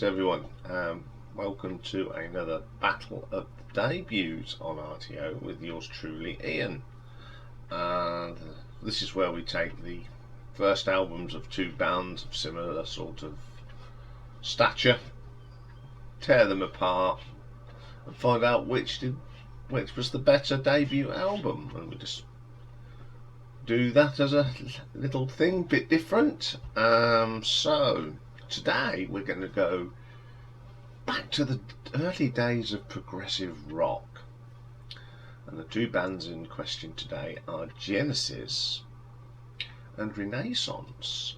Greetings everyone, welcome to another Battle of Debuts on RTO with yours truly Ian, and this is where we take the first albums of two bands of similar sort of stature, tear them apart and find out which was the better debut album, and we just do that as a little thing, bit different. So today we're going to go back to the early days of progressive rock, and the two bands in question today are Genesis and Renaissance.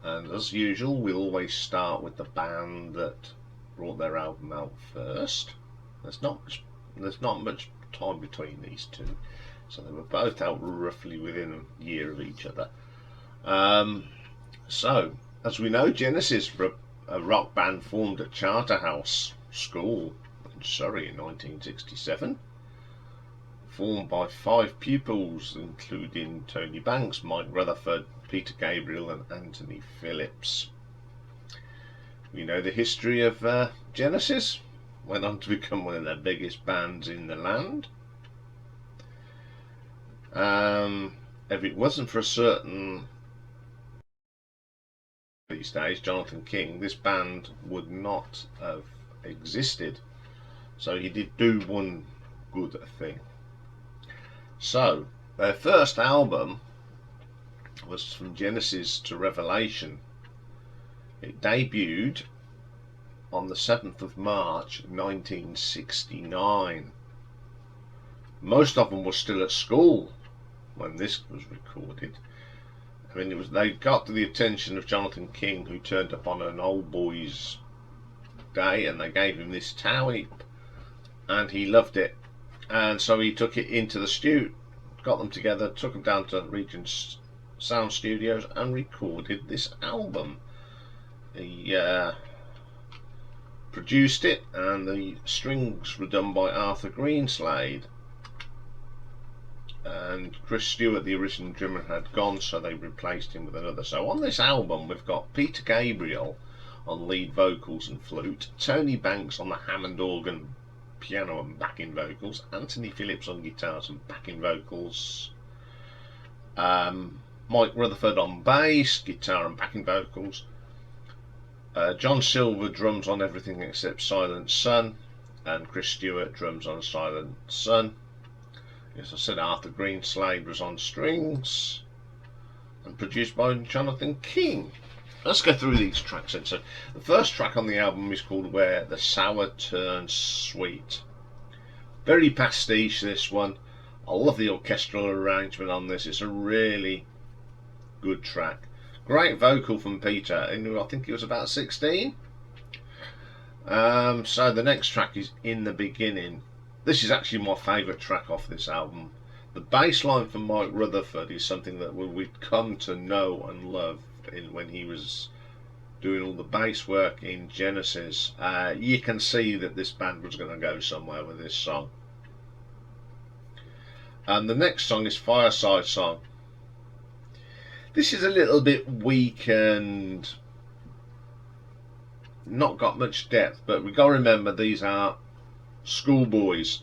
And as usual, we always start with the band that brought their album out first. There's not much time between these two, so they were both out roughly within a year of each other. So, as we know, Genesis were a rock band formed at Charterhouse School in Surrey in 1967, formed by 5 pupils including Tony Banks, Mike Rutherford, Peter Gabriel and Anthony Phillips. We know the history of Genesis. Went on to become one of the biggest bands in the land. If it wasn't for a certain these days, Jonathan King, this band would not have existed. So he did do one good thing. So their first album was From Genesis to Revelation. It debuted on the 7th of March 1969. Most of them were still at school when this was recorded. I mean, they got to the attention of Jonathan King, who turned up on an old boys' day, and they gave him this tape, and he loved it, and so he took it into the studio, got them together, took them down to Regent's Sound Studios, and recorded this album. He produced it, and the strings were done by Arthur Greenslade. And Chris Stewart, the original drummer, had gone, so they replaced him with another. So on this album we've got Peter Gabriel on lead vocals and flute, Tony Banks on the Hammond organ, piano and backing vocals, Anthony Phillips on guitars and backing vocals, Mike Rutherford on bass, guitar and backing vocals, John Silver drums on everything except Silent Sun, and Chris Stewart drums on Silent Sun. As I said, Arthur Greenslade was on strings, and produced by Jonathan King. Let's go through these tracks then. So the first track on the album is called Where the Sour Turns Sweet. Very pastiche, this one. I love the orchestral arrangement on this. It's a really good track. Great vocal from Peter, and I think he was about 16. So the next track is In the Beginning. This is actually my favourite track off this album. The bass line from Mike Rutherford is something that we'd come to know and love when he was doing all the bass work in Genesis. You can see that this band was going to go somewhere with this song. And the next song is Fireside Song. This is a little bit weak and not got much depth, but we've got to remember these are schoolboys.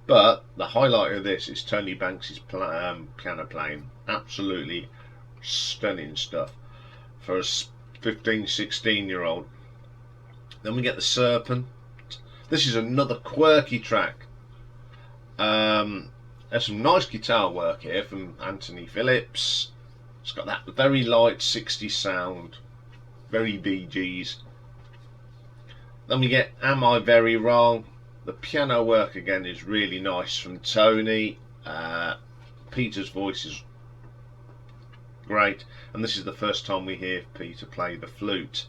But the highlight of this is Tony Banks' piano playing. Absolutely stunning stuff for a 15-16 year old. Then we get the Serpent. This is another quirky track. There's some nice guitar work here from Anthony Phillips. It's got that very light 60s sound, very Bee Gees. Then we get Am I Very Wrong? The piano work again is really nice from Tony. Peter's voice is great, and this is the first time we hear Peter play the flute.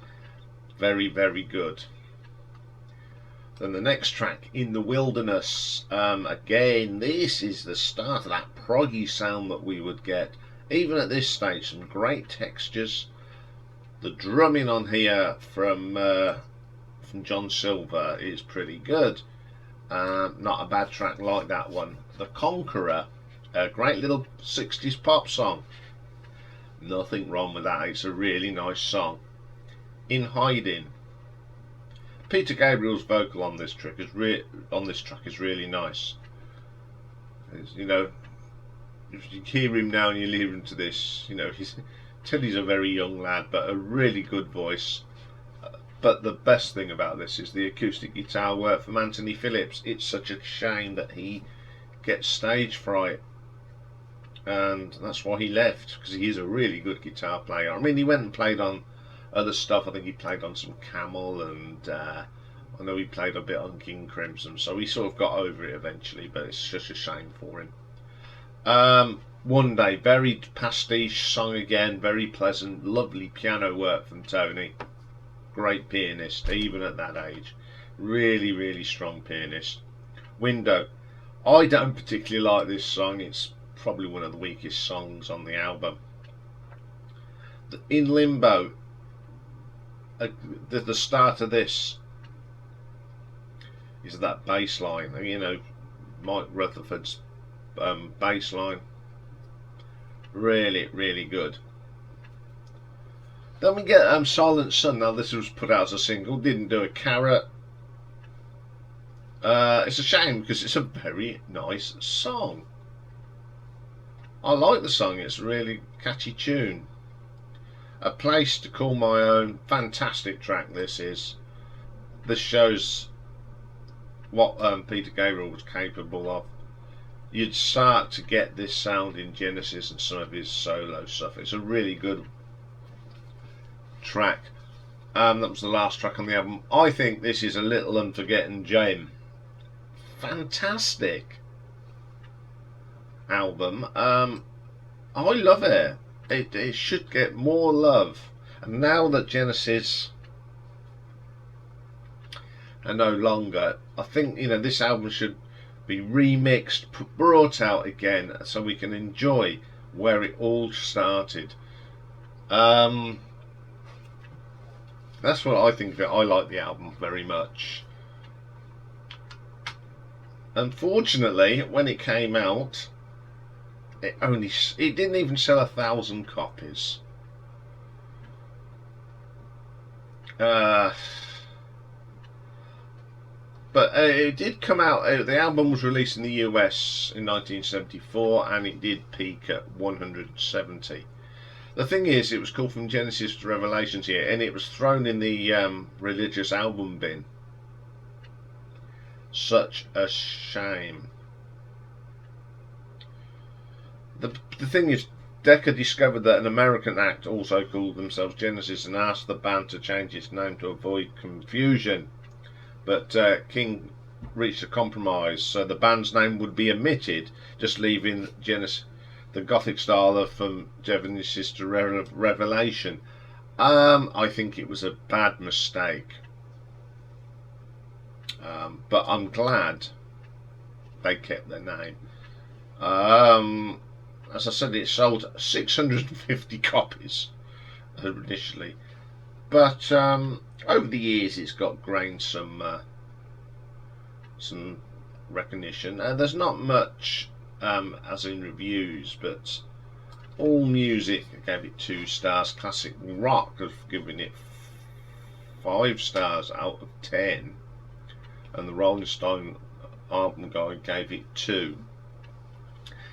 Very, very good. Then the next track, In the Wilderness. Again, this is the start of that proggy sound that we would get. Even at this stage, some great textures. The drumming on here from John Silver is pretty good. Not a bad track like that one. The Conqueror, a great little 60s pop song. Nothing wrong with that. It's a really nice song. In Hiding. Peter Gabriel's vocal on this track is really nice. You know, if you hear him now and you leave him to this, you know, he's a very young lad, but a really good voice. But the best thing about this is the acoustic guitar work from Anthony Phillips. It's such a shame that he gets stage fright, and that's why he left, because he is a really good guitar player. I mean, he went and played on other stuff. I think he played on some Camel, and I know he played a bit on King Crimson, so he sort of got over it eventually, but it's just a shame for him. One Day, very pastiche song again, very pleasant, lovely piano work from Tony. Great pianist, even at that age. Really, really strong pianist. Window. I don't particularly like this song. It's probably one of the weakest songs on the album. In Limbo, the start of this is that bass line. You know, Mike Rutherford's bass line. Really, really good. Then we get Silent Sun. Now this was put out as a single, didn't do a carrot. It's a shame because it's a very nice song. I like the song, it's a really catchy tune. A Place to Call My Own, fantastic track this is. This shows what Peter Gabriel was capable of. You'd start to get this sound in Genesis and some of his solo stuff. It's a really good track. That was the last track on the album. I think this is a little unforgotten gem. Fantastic album. I love it. It should get more love. And now that Genesis are no longer, I think, you know, this album should be remixed, brought out again, so we can enjoy where it all started. That's what I think. I like the album very much. Unfortunately, when it came out, it didn't even sell 1,000 copies. But it did come out. The album was released in the US in 1974, and it did peak at 170. The thing is, it was called From Genesis to Revelations here, and it was thrown in the religious album bin. Such a shame. The thing is, Decca discovered that an American act also called themselves Genesis and asked the band to change its name to avoid confusion. But King reached a compromise, so the band's name would be omitted, just leaving Genesis, the Gothic style of From Genesis to Revelation. I think it was a bad mistake. But I'm glad they kept their name. As I said, it sold 650 copies initially, but over the years it's got gained some recognition. There's not much as in reviews, but All Music gave it 2 stars. Classic Rock have given it 5 stars out of 10, and the Rolling Stone album guide gave it 2.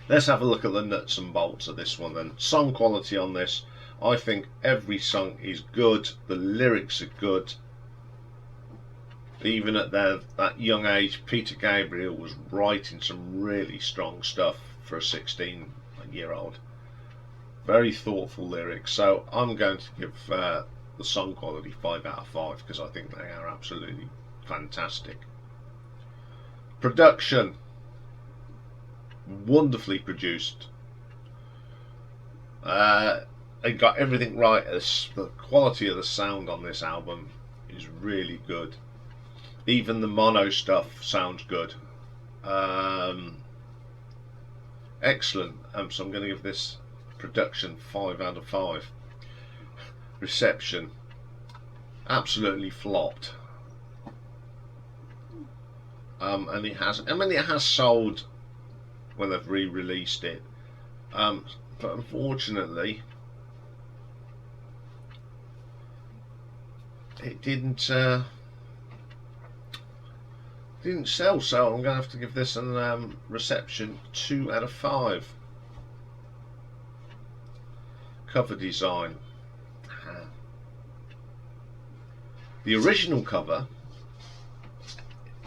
Let's have a look at the nuts and bolts of this one then. Song quality on this, I think every song is good. The lyrics are good. Even at that young age, Peter Gabriel was writing some really strong stuff for a 16-year-old. Very thoughtful lyrics. So I'm going to give the song quality 5 out of 5 because I think they are absolutely fantastic. Production, wonderfully produced. They got everything right. The quality of the sound on this album is really good. Even the mono stuff sounds good. Excellent. So I'm going to give this production 5 out of 5. Reception, absolutely flopped. And it has sold when they've re-released it, but unfortunately it didn't sell, so I'm going to have to give this a reception 2 out of 5. Cover design. The original cover,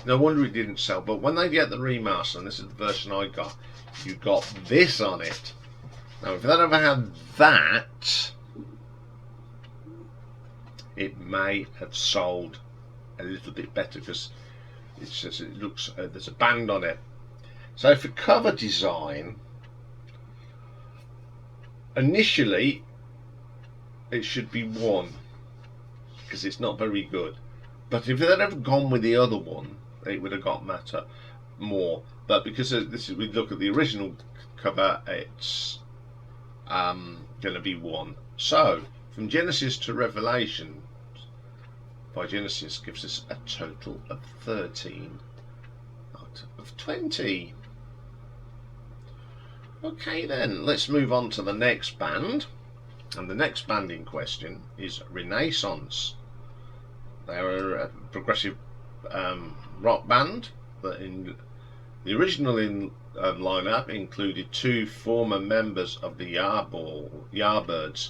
no wonder it didn't sell, but when they get the remaster, and this is the version I got, you got this on it. Now if they'd ever had that, it may have sold a little bit better, because it says it looks there's a band on it. So for cover design, initially it should be 1, because it's not very good. But if they'd ever gone with the other one, it would have got more. But because we look at the original cover, it's going to be 1. So from Genesis to Revelation by Genesis gives us a total of 13 out of 20. Okay then, let's move on to the next band. And the next band in question is Innocence. They are a progressive rock band that in the original lineup included 2 former members of the Yardbirds,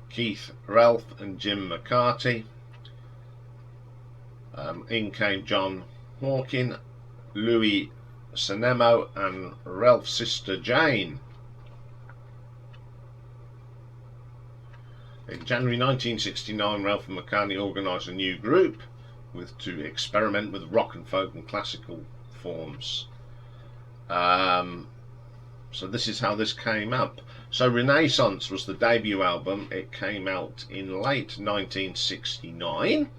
Keith Relf and Jim McCarthy. In came John Hawken, Louis Sanemo and Relf's sister Jane. In January 1969, Relf and McCartney organised a new group to experiment with rock and folk and classical forms. So this is how this came up. So Innocence was the debut album. It came out in late 1969.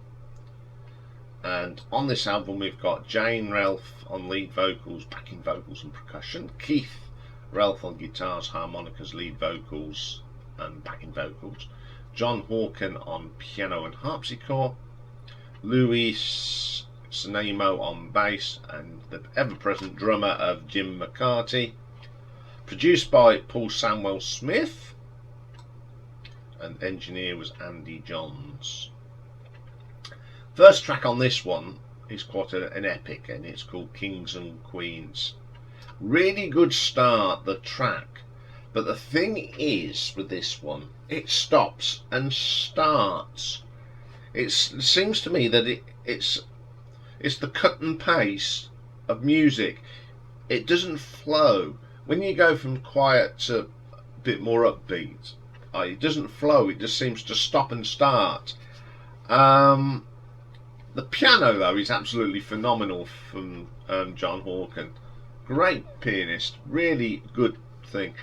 And on this album we've got Jane Relf on lead vocals, backing vocals and percussion, Keith Relf on guitars, harmonicas, lead vocals and backing vocals, John Hawken on piano and harpsichord, Louis Sanemo on bass, and the ever-present drummer of Jim McCarthy. Produced by Paul Samuel Smith, and engineer was Andy Johns. First track on this one is quite an epic, and it's called Kings and Queens. Really good start, the track, but the thing is with this one, it stops and starts. It seems to me that it's the cut and pace of music. It doesn't flow. When you go from quiet to a bit more upbeat, it doesn't flow. It just seems to stop and start. The piano, though, is absolutely phenomenal from John Hawken. Great pianist, really good thing.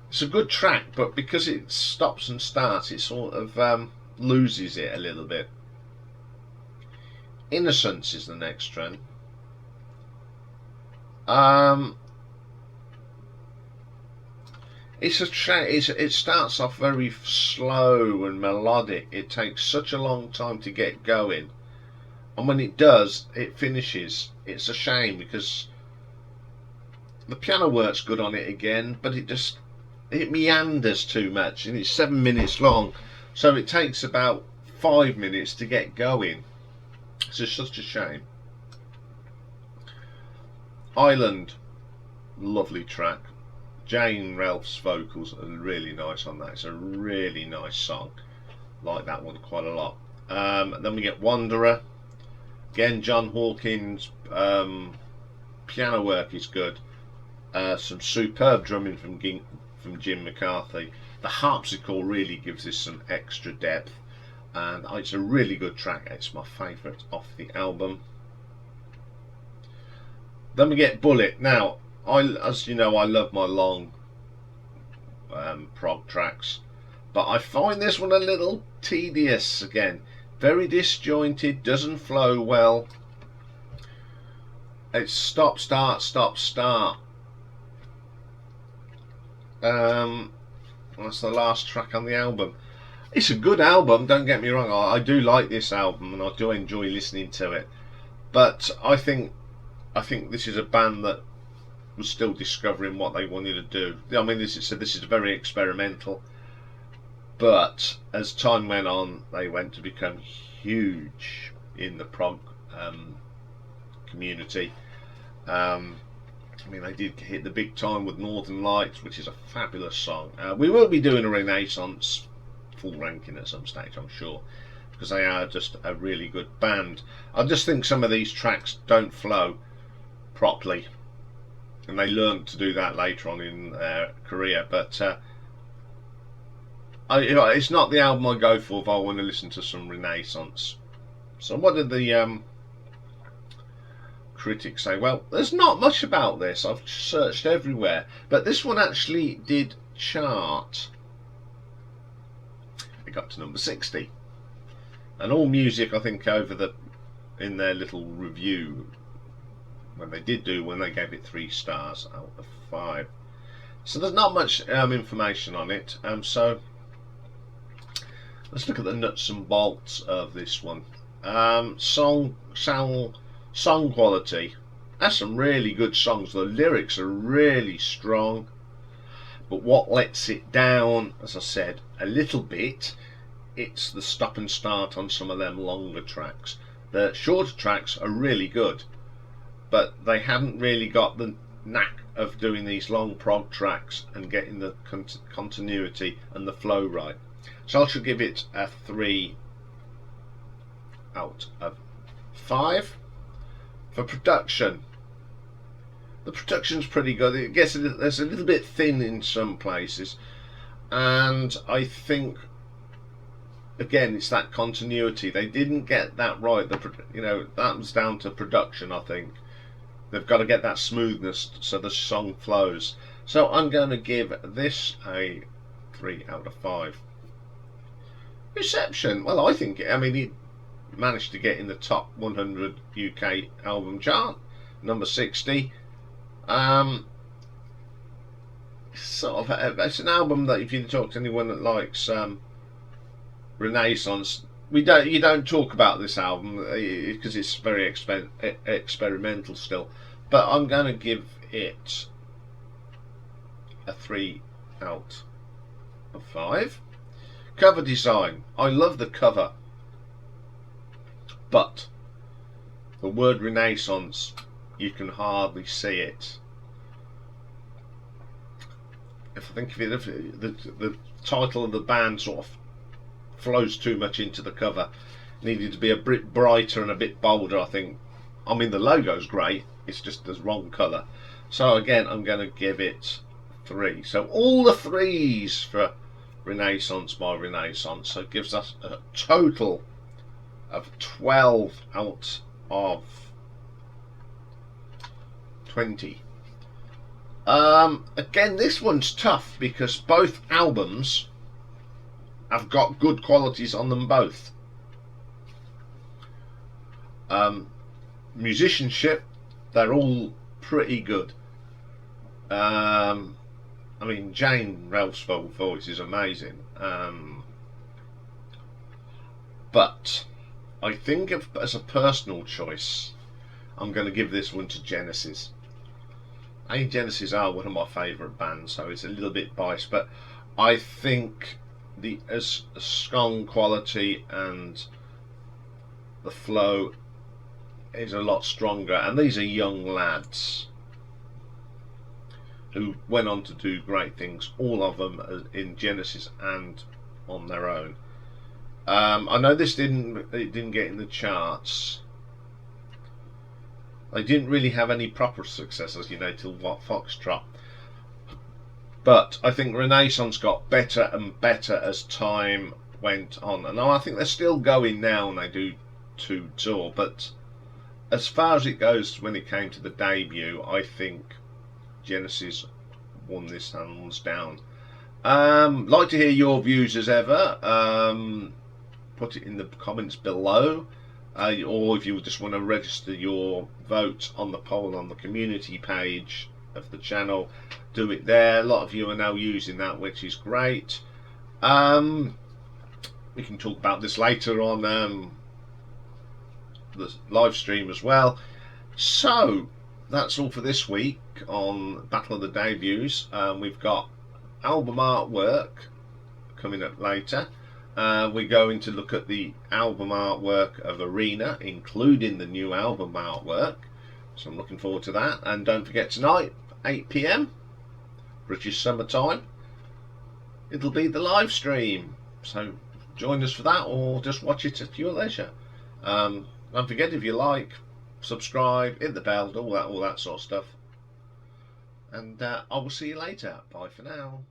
It's a good track, but because it stops and starts, it sort of loses it a little bit. Innocence is the next trend. It starts off very slow and melodic. It takes such a long time to get going, and when it does, it finishes. It's a shame, because the piano works good on it again, but it meanders too much, and it's 7 minutes long, so it takes about 5 minutes to get going. It's just such a shame. Island, lovely track. Jane Relf's vocals are really nice on that. It's a really nice song. Like that one quite a lot. Then we get Wanderer. Again, John Hawken's piano work is good. Some superb drumming from Jim McCarthy. The harpsichord really gives this some extra depth, and it's a really good track. It's my favourite off the album. Then we get Bullet. Now, as you know, I love my long prog tracks, but I find this one a little tedious again. Very disjointed, doesn't flow well. It's stop, start, stop, start. That's the last track on the album. It's a good album, don't get me wrong. I do like this album, and I do enjoy listening to it. But I think this is a band that was still discovering what they wanted to do. I mean, this is very experimental, but as time went on, they went to become huge in the prog community. I mean, they did hit the big time with Northern Lights, which is a fabulous song. We will be doing a Renaissance full ranking at some stage, I'm sure, because they are just a really good band. I just think some of these tracks don't flow properly, and they learned to do that later on in their career. But it's not the album I go for if I want to listen to some Renaissance. So what did the critics say? Well, there's not much about this. I've searched everywhere, but this one actually did chart. It got to number 60, and All Music, I think, in their little review when they gave it 3 stars out of 5. So there's not much information on it. So let's look at the nuts and bolts of this one. Song quality. That's some really good songs. The lyrics are really strong, but what lets it down, as I said, a little bit, it's the stop and start on some of them longer tracks. The shorter tracks are really good, but they haven't really got the knack of doing these long prog tracks and getting the continuity and the flow right. So I should give it a 3 out of 5. For production, the production's pretty good. It gets it's a little bit thin in some places, and I think again it's that continuity. They didn't get that right. That was down to production. I think they've got to get that smoothness so the song flows. So I'm going to give this a 3 out of 5. Reception, well, I mean, it managed to get in the top 100 UK album chart, number 60. It's an album that if you talk to anyone that likes Renaissance, you don't talk about this album because it's very experimental still. But I'm going to give it a 3 out of 5. Cover design, I love the cover, but the word Renaissance, you can hardly see it. The title of the band sort of flows too much into the cover. It needed to be a bit brighter and a bit bolder, I think. I mean, the logo's great, it's just the wrong colour. So again, I'm going to give it 3. So all the 3s for Renaissance by Renaissance. So it gives us a total of 12 out of 20. Again, this one's tough because both albums have got good qualities on them both. Musicianship, they're all pretty good. I mean, Jane Ralph's voice is amazing. But I think as a personal choice, I'm going to give this one to Genesis. I think Genesis are one of my favourite bands, so it's a little bit biased, but I think the strong quality and the flow is a lot stronger, and these are young lads who went on to do great things, all of them in Genesis and on their own. I know this didn't get in the charts. They didn't really have any proper successes, till Foxtrot. But I think Renaissance got better and better as time went on, and I think they're still going now, and they do tour. But as far as it goes, when it came to the debut, I think Genesis won this hands down. Like to hear your views as ever. Put it in the comments below, or if you just want to register your vote on the poll on the community page of the channel, do it there. A lot of you are now using that, which is great. We can talk about this later on the live stream as well. So that's all for this week on Battle of the Debuts. We've got album artwork coming up later. we're going to look at the album artwork of Arena, including the new album artwork. So I'm looking forward to that. And don't forget tonight, 8 PM, British summertime, it'll be the live stream. So join us for that, or just watch it at your leisure. Don't forget, if you like, subscribe, hit the bell, all that sort of stuff. And I will see you later. Bye for now.